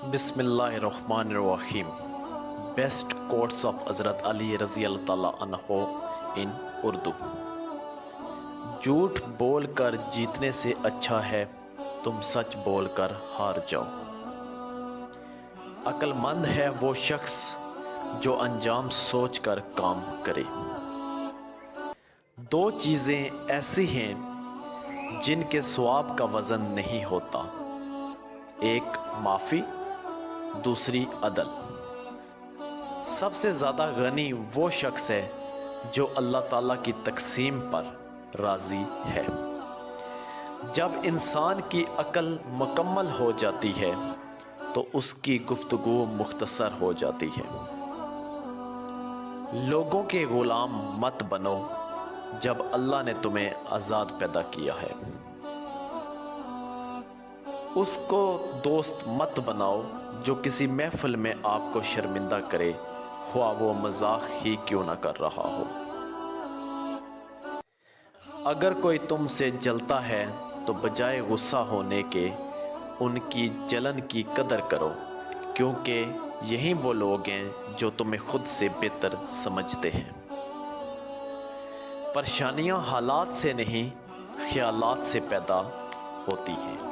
بسم اللہ الرحمن الرحیم۔ بیسٹ کوٹس آف حضرت علی رضی اللہ تعالیٰ عنہ ان اردو۔ جھوٹ بول کر جیتنے سے اچھا ہے تم سچ بول کر ہار جاؤ۔ عقل مند ہے وہ شخص جو انجام سوچ کر کام کرے۔ دو چیزیں ایسی ہیں جن کے ثواب کا وزن نہیں ہوتا، ایک معافی، دوسری عدل۔ سب سے زیادہ غنی وہ شخص ہے جو اللہ تعالیٰ کی تقسیم پر راضی ہے۔ جب انسان کی عقل مکمل ہو جاتی ہے تو اس کی گفتگو مختصر ہو جاتی ہے۔ لوگوں کے غلام مت بنو جب اللہ نے تمہیں آزاد پیدا کیا ہے۔ اس کو دوست مت بناؤ جو کسی محفل میں آپ کو شرمندہ کرے، خواہ وہ مذاق ہی کیوں نہ کر رہا ہو۔ اگر کوئی تم سے جلتا ہے تو بجائے غصہ ہونے کے ان کی جلن کی قدر کرو، کیونکہ یہی وہ لوگ ہیں جو تمہیں خود سے بہتر سمجھتے ہیں۔ پریشانیاں حالات سے نہیں، خیالات سے پیدا ہوتی ہیں۔